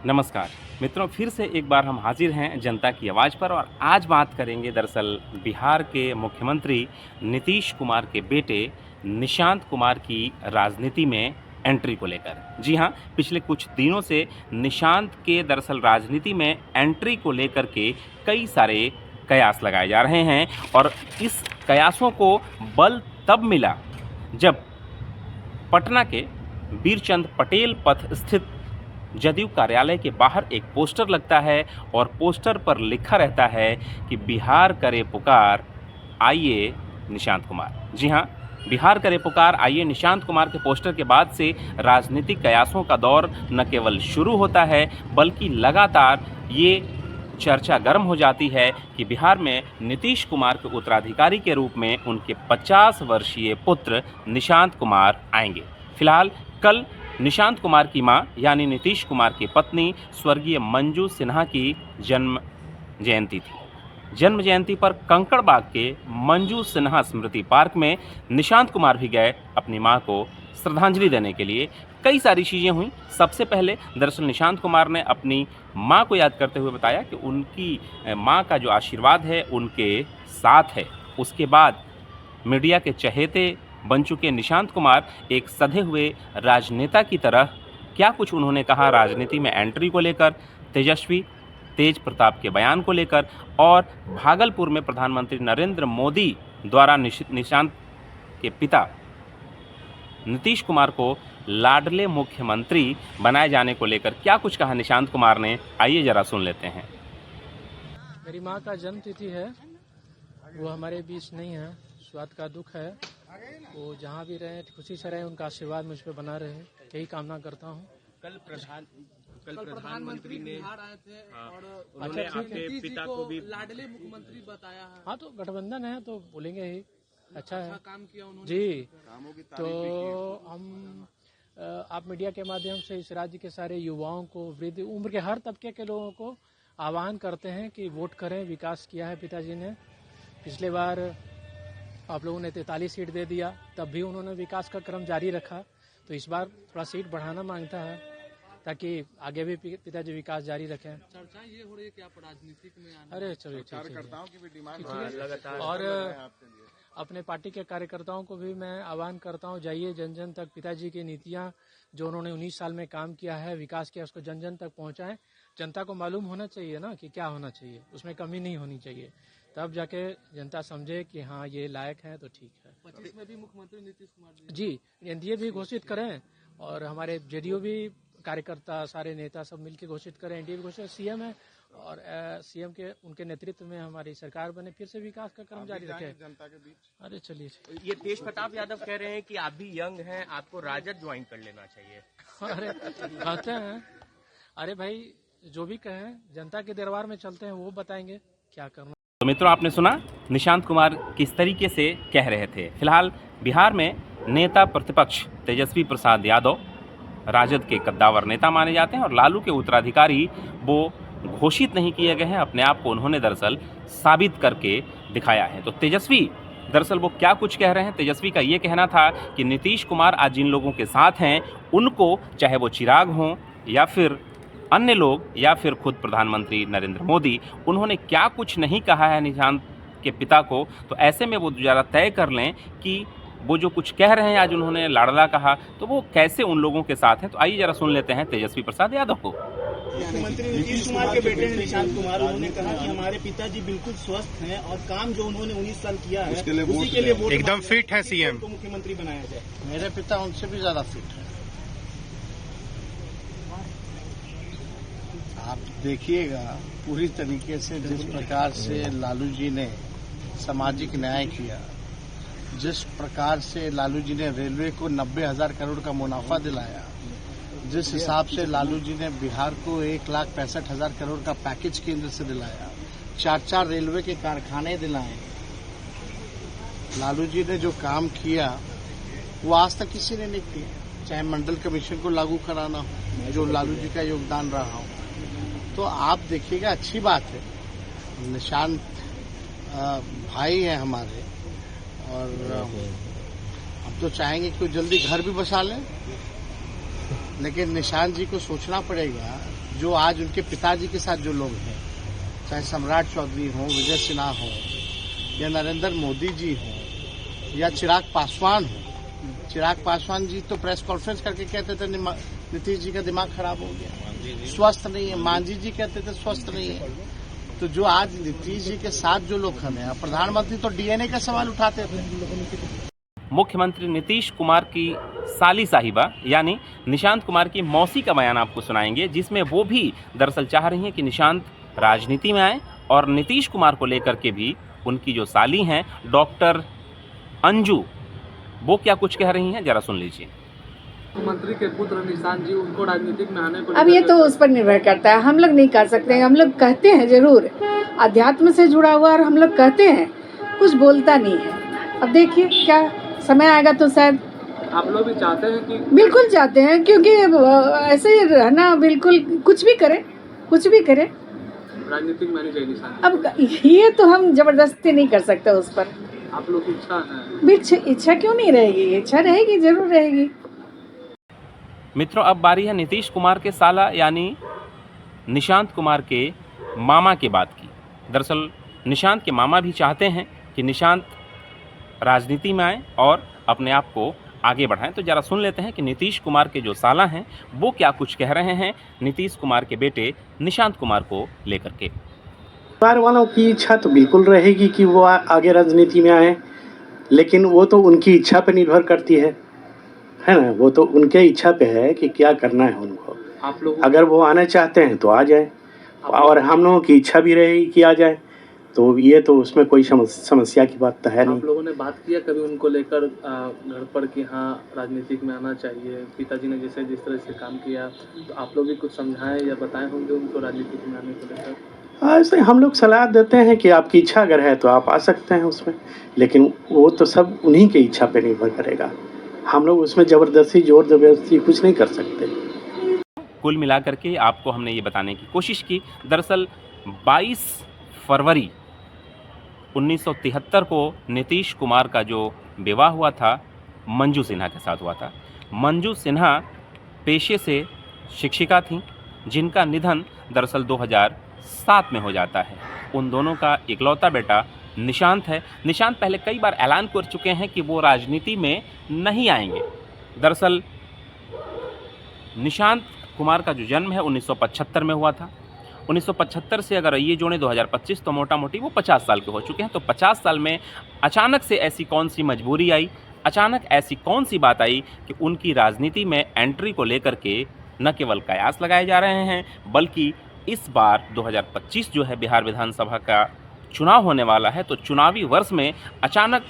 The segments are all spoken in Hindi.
नमस्कार मित्रों, फिर से एक बार हम हाजिर हैं जनता की आवाज़ पर और आज बात करेंगे दरअसल बिहार के मुख्यमंत्री नीतीश कुमार के बेटे निशांत कुमार की राजनीति में एंट्री को लेकर। जी हां, पिछले कुछ दिनों से निशांत के दरअसल राजनीति में एंट्री को लेकर के कई सारे कयास लगाए जा रहे हैं और इस कयासों को बल तब मिला जब पटना के वीरचंद पटेल पथ स्थित जदयू कार्यालय के बाहर एक पोस्टर लगता है और पोस्टर पर लिखा रहता है कि बिहार करे पुकार आइए निशांत कुमार। जी हां, बिहार करे पुकार आइए निशांत कुमार के पोस्टर के बाद से राजनीतिक कयासों का दौर न केवल शुरू होता है बल्कि लगातार ये चर्चा गर्म हो जाती है कि बिहार में नीतीश कुमार के उत्तराधिकारी के रूप में उनके 50 वर्षीय पुत्र निशांत कुमार आएंगे। फिलहाल कल निशांत कुमार की मां यानी नीतीश कुमार की पत्नी स्वर्गीय मंजू सिन्हा की जन्म जयंती थी। जन्म जयंती पर कंकड़बाग के मंजू सिन्हा स्मृति पार्क में निशांत कुमार भी गए अपनी मां को श्रद्धांजलि देने के लिए। कई सारी चीज़ें हुई। सबसे पहले दरअसल निशांत कुमार ने अपनी मां को याद करते हुए बताया कि उनकी मां का जो आशीर्वाद है उनके साथ है। उसके बाद मीडिया के चहेते बन चुके निशांत कुमार एक सधे हुए राजनेता की तरह क्या कुछ उन्होंने कहा राजनीति में एंट्री को लेकर, तेजस्वी तेज प्रताप के बयान को लेकर और भागलपुर में प्रधानमंत्री नरेंद्र मोदी द्वारा निशांत के पिता नीतीश कुमार को लाडले मुख्यमंत्री बनाए जाने को लेकर क्या कुछ कहा निशांत कुमार ने, आइए जरा सुन लेते हैं। मेरी माँ का जन्म तिथि है, वो हमारे बीच नहीं है, स्वाद का दुख है। वो जहाँ भी रहे खुशी से रहे, उनका आशीर्वाद मुझ पर बना रहे, यही कामना करता हूँ। कल प्रधानमंत्री ने बिहार आए थे और उन्होंने आपके पिता को भी लाडले मुख्यमंत्री बताया है। हाँ, तो गठबंधन है तो बोलेंगे ही, अच्छा है, काम किया उन्होंने जी। तो हम आप मीडिया के माध्यम से इस राज्य के सारे युवाओं को, वृद्ध उम्र के हर तबके के लोगों को आह्वान करते हैं कि वोट करें। विकास किया है पिताजी ने। पिछले बार आप लोगों ने 43 सीट दे दिया, तब भी उन्होंने विकास का क्रम जारी रखा। तो इस बार थोड़ा सीट बढ़ाना मांगता है ताकि आगे भी पिताजी विकास जारी रखें। चर्चा ये हो रही है कि आप राजनीतिक में आना। अरे चलिए, और अपने पार्टी के कार्यकर्ताओं को भी मैं आह्वान करता हूँ, जाइए जन जन तक पिताजी की नीतियाँ जो उन्होंने 19 साल में काम किया है, विकास किया, उसको जन जन तक पहुँचाएं। जनता को मालूम होना चाहिए ना कि क्या होना चाहिए, उसमें कमी नहीं होनी चाहिए। तब जाके जनता समझे कि हाँ ये लायक है तो ठीक है। 25 में भी मुख्यमंत्री नीतीश कुमार जी एनडीए भी घोषित करें और हमारे जेडीयू भी कार्यकर्ता सारे नेता सब मिलकर घोषित करें। एनडीए भी घोषित, सीएम है और सीएम के उनके नेतृत्व में हमारी सरकार बने, फिर से विकास का क्रम जारी रखे जनता के बीच। अरे चलिए, ये तेज प्रताप यादव कह रहे हैं कि आप भी यंग हैं, आपको राजद ज्वाइन कर लेना चाहिए। अरे कहते हैं, अरे भाई जो भी कहें, जनता के दरबार में चलते हैं, वो बताएंगे क्या करना। तो मित्रों, आपने सुना निशांत कुमार किस तरीके से कह रहे थे। फिलहाल बिहार में नेता प्रतिपक्ष तेजस्वी प्रसाद यादव राजद के कद्दावर नेता माने जाते हैं और लालू के उत्तराधिकारी वो घोषित नहीं किए गए हैं। अपने आप को उन्होंने दरअसल साबित करके दिखाया है। तो तेजस्वी दरअसल वो क्या कुछ कह रहे हैं। तेजस्वी का ये कहना था कि नीतीश कुमार आज जिन लोगों के साथ हैं उनको, चाहे वो चिराग हों या फिर अन्य लोग या फिर खुद प्रधानमंत्री नरेंद्र मोदी, उन्होंने क्या कुछ नहीं कहा है निशांत के पिता को। तो ऐसे में वो ज़रा तय कर लें कि वो जो कुछ कह रहे हैं, आज उन्होंने लाडला कहा, तो वो कैसे उन लोगों के साथ हैं। तो आइए जरा सुन लेते हैं तेजस्वी प्रसाद यादव को। मुख्यमंत्री नीतीश कुमार के बेटे हैं निशांत कुमार, उन्होंने कहा कि हमारे पिताजी बिल्कुल स्वस्थ हैं और काम जो उन्होंने 19 साल किया है उसी के लिए वोट एकदम फिट है सीएम को मुख्यमंत्री बनाया जाए। मेरे पिता उनसे भी ज्यादा फिट है। आप देखिएगा पूरी तरीके से जिस प्रकार से लालू जी ने सामाजिक न्याय किया, जिस प्रकार से लालू जी ने रेलवे को 90,000 करोड़ का मुनाफा दिलाया, जिस हिसाब से लालू जी ने बिहार को 1,65,000 करोड़ का पैकेज केंद्र से दिलाया, 4 रेलवे के कारखाने दिलाए, लालू जी ने जो काम किया वो आज तक किसी ने नहीं किया। चाहे मंडल कमीशन को लागू कराना हो, जो लालू जी का योगदान रहा हो। तो आप देखिएगा, अच्छी बात है, निशांत भाई हैं हमारे और हम तो चाहेंगे कि जल्दी घर भी बसा लें, लेकिन निशांत जी को सोचना पड़ेगा जो आज उनके पिताजी के साथ जो लोग हैं, चाहे सम्राट चौधरी हो, विजय सिन्हा हो, या नरेंद्र मोदी जी हो, या चिराग पासवान हो। चिराग पासवान जी तो प्रेस कॉन्फ्रेंस करके कहते थे नीतीश जी का दिमाग खराब हो गया, स्वस्थ नहीं है। मांझी जी कहते थे स्वस्थ नहीं है। तो जो आज नीतीश जी के साथ जो लोग खड़े हैं, प्रधानमंत्री तो डीएनए का सवाल उठाते थे। मुख्यमंत्री नीतीश कुमार की साली साहिबा यानी निशांत कुमार की मौसी का बयान आपको सुनाएंगे, जिसमें वो भी दरअसल चाह रही हैं कि निशांत राजनीति में आए और नीतीश कुमार को लेकर के भी उनकी जो साली हैं डॉक्टर अंजू, वो क्या कुछ कह रही हैं, जरा सुन लीजिए। मंत्री के पुत्र निशांत जी, उनको राजनीतिक में आने को अब ये तो उस पर निर्भर करता है, हम लोग नहीं कर सकते। हम लोग कहते हैं जरूर, अध्यात्म से जुड़ा हुआ, और हम लोग कहते हैं, कुछ बोलता नहीं है। अब देखिए क्या समय आएगा तो शायद आप लोग भी चाहते हैं कि बिल्कुल चाहते हैं, क्योंकि ऐसे ही रहना, बिल्कुल कुछ भी करें राजनीतिक में नहीं चाहिए निशांत। अब ये तो हम जबरदस्ती नहीं कर सकते उस पर। आप लोग की इच्छा है? इच्छा क्यों नहीं रहेगी? इच्छा रहेगी, जरूर रहेगी। मित्रों, अब बारी है नीतीश कुमार के साला यानी निशांत कुमार के मामा के बात की। दरअसल निशांत के मामा भी चाहते हैं कि निशांत राजनीति में आए और अपने आप को आगे बढ़ाएं। तो जरा सुन लेते हैं कि नीतीश कुमार के जो साला हैं वो क्या कुछ कह रहे हैं नीतीश कुमार के बेटे निशांत कुमार को लेकर के। परिवार वालों की इच्छा तो बिल्कुल रहेगी कि वो आगे राजनीति में आए, लेकिन वो तो उनकी इच्छा पे निर्भर करती है ना। वो तो उनके इच्छा पे है कि क्या करना है उनको। आप लोग अगर वो आना चाहते हैं तो आ जाए, और हम लोगों की इच्छा भी रहेगी कि आ जाए, तो ये तो उसमें कोई समस्या की बात तो है नहीं। आप लोगों ने बात किया कभी उनको लेकर घर पर कि हाँ राजनीतिक में आना चाहिए? पिताजी ने जिस तरह से काम किया, तो आप लोग भी कुछ समझाएं या बताए होंगे उनको राजनीतिक में आने को लेकर? ऐसे हम लोग सलाह देते हैं कि आपकी इच्छा अगर है तो आप आ सकते हैं उसमें, लेकिन वो तो सब उन्हीं की इच्छा पे निर्भर करेगा। हम लोग उसमें ज़बरदस्ती, जोर ज़बरदस्ती कुछ नहीं कर सकते। कुल मिलाकर के आपको हमने ये बताने की कोशिश की, दरअसल 22 फरवरी 1973 को नीतीश कुमार का जो विवाह हुआ था मंजू सिन्हा के साथ हुआ था। मंजू सिन्हा पेशे से शिक्षिका थीं, जिनका निधन दरअसल 2007 में हो जाता है। उन दोनों का इकलौता बेटा निशांत है। निशांत पहले कई बार ऐलान कर चुके हैं कि वो राजनीति में नहीं आएंगे। दरअसल निशांत कुमार का जो जन्म है 1975 में हुआ था। 1975 से अगर ये जोड़ें 2025 तो मोटा मोटी वो 50 साल के हो चुके हैं। तो 50 साल में अचानक से ऐसी कौन सी मजबूरी आई, अचानक ऐसी कौन सी बात आई कि उनकी राजनीति में एंट्री को लेकर के न केवल कयास लगाए जा रहे हैं, बल्कि इस बार 2025 जो है बिहार विधानसभा का चुनाव होने वाला है। तो चुनावी वर्ष में अचानक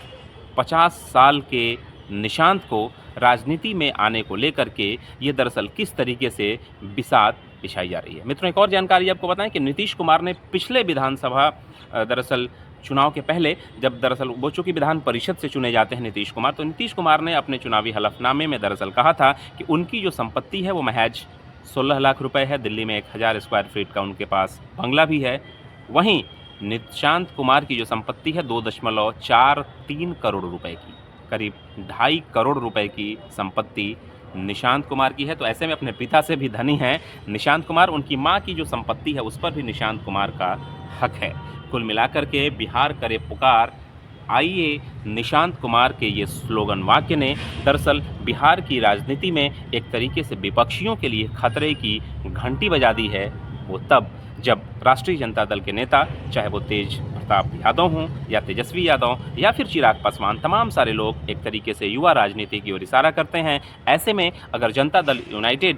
50 साल के निशांत को राजनीति में आने को लेकर के ये दरअसल किस तरीके से बिसात बिछाई जा रही है। मित्रों, एक और जानकारी आपको बताएं कि नीतीश कुमार ने पिछले विधानसभा दरअसल चुनाव के पहले, जब दरअसल वो चूँकि विधान परिषद से चुने जाते हैं नीतीश कुमार, तो नीतीश कुमार ने अपने चुनावी हलफनामे में दरअसल कहा था कि उनकी जो संपत्ति है वो महज 16 लाख रुपए है। दिल्ली में 1000 स्क्वायर फीट का उनके पास बंगला भी है। वहीं निशांत कुमार की जो संपत्ति है 2.43 करोड़ रुपए की, करीब 2.5 करोड़ रुपए की संपत्ति निशांत कुमार की है। तो ऐसे में अपने पिता से भी धनी है निशांत कुमार। उनकी मां की जो संपत्ति है उस पर भी निशांत कुमार का हक है। कुल मिलाकर के बिहार करे पुकार, आइए निशांत कुमार के ये स्लोगन वाक्य ने दरअसल बिहार की राजनीति में एक तरीके से विपक्षियों के लिए खतरे की घंटी बजा दी है। वो तब जब राष्ट्रीय जनता दल के नेता, चाहे वो तेज प्रताप यादव हों या तेजस्वी यादव या फिर चिराग पासवान, तमाम सारे लोग एक तरीके से युवा राजनीति की ओर इशारा करते हैं। ऐसे में अगर जनता दल यूनाइटेड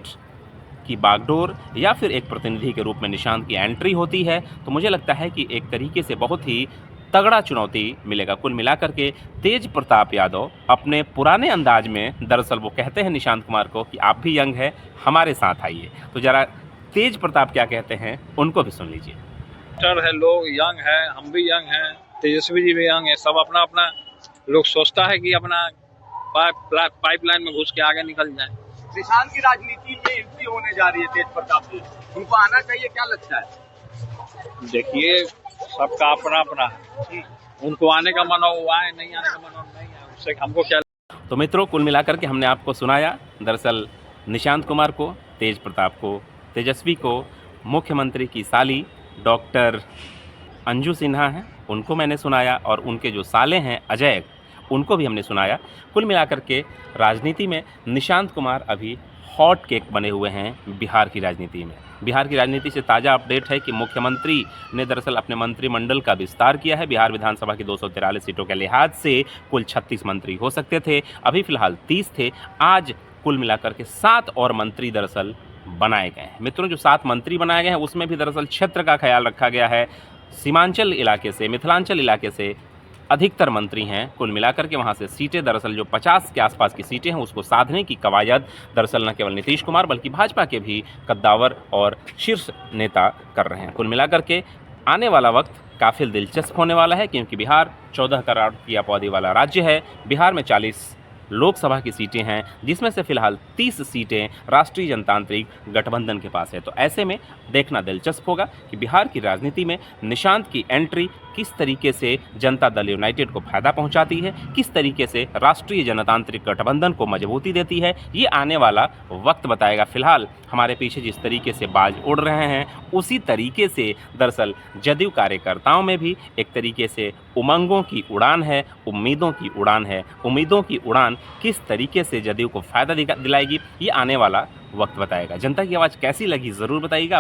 की बागडोर या फिर एक प्रतिनिधि के रूप में निशांत की एंट्री होती है तो मुझे लगता है कि एक तरीके से बहुत ही तगड़ा चुनौती मिलेगा। कुल मिलाकर के तेज प्रताप यादव अपने पुराने अंदाज में दरअसल वो कहते हैं निशांत कुमार को कि आप भी यंग है, हमारे साथ आइए। तो जरा तेज प्रताप क्या कहते हैं उनको भी सुन लीजिए। है, लोग यंग है, हम भी यंग हैं, तेजस्वी जी भी यंग है, सब अपना अपना लोग सोचता है कि अपना पाइपलाइन में घुस के आगे निकल जाए। निशांत की राजनीति में एंट्री होने जा रही है तेज प्रताप जी, उनको आना चाहिए, क्या लगता है? देखिए, सबका अपना अपना है, उनको आने का मन हो वो आए, नहीं आने का मन हो नहीं आए, उससे हमको क्या। तो मित्रों, कुल मिलाकर के हमने आपको सुनाया दरअसल निशांत कुमार को, तेज प्रताप को, तेजस्वी को मुख्यमंत्री की साली डॉक्टर अंजू सिन्हा हैं, उनको मैंने सुनाया, और उनके जो साले हैं अजय, उनको भी हमने सुनाया। कुल मिलाकर के राजनीति में निशांत कुमार अभी हॉट केक बने हुए हैं बिहार की राजनीति में। बिहार की राजनीति से ताज़ा अपडेट है कि मुख्यमंत्री ने दरअसल अपने मंत्रिमंडल का विस्तार किया है। बिहार विधानसभा की 243 सीटों के लिहाज से कुल 36 मंत्री हो सकते थे, अभी फिलहाल 30 थे। आज कुल मिलाकर के 7 और मंत्री दरअसल बनाए गए हैं। मित्रों, जो 7 मंत्री बनाए गए हैं उसमें भी दरअसल क्षेत्र का ख्याल रखा गया है। सीमांचल इलाके से, मिथिलांचल इलाके से अधिकतर मंत्री हैं। कुल मिलाकर के वहाँ से सीटें दरअसल जो 50 के आसपास की सीटें हैं उसको साधने की कवायद दरअसल न केवल नीतीश कुमार बल्कि भाजपा के भी कद्दावर और शीर्ष नेता कर रहे हैं। कुल मिलाकर के आने वाला वक्त काफ़ी दिलचस्प होने वाला है, क्योंकि बिहार 14 करोड़ की आबादी वाला राज्य है। बिहार में 40 लोकसभा की सीटें हैं, जिसमें से फिलहाल 30 सीटें राष्ट्रीय जनतांत्रिक गठबंधन के पास है। तो ऐसे में देखना दिलचस्प होगा कि बिहार की राजनीति में निशांत की एंट्री किस तरीके से जनता दल यूनाइटेड को फायदा पहुंचाती है, किस तरीके से राष्ट्रीय जनतांत्रिक गठबंधन को मजबूती देती है, ये आने वाला वक्त बताएगा। फिलहाल हमारे पीछे जिस तरीके से बाज उड़ रहे हैं उसी तरीके से दरअसल जदयू कार्यकर्ताओं में भी एक तरीके से उमंगों की उड़ान है, उम्मीदों की उड़ान है। उम्मीदों की उड़ान किस तरीके से जदयू को फायदा दिलाएगी, ये आने वाला वक्त बताएगा। जनता की आवाज़ कैसी लगी ज़रूर बताइएगा।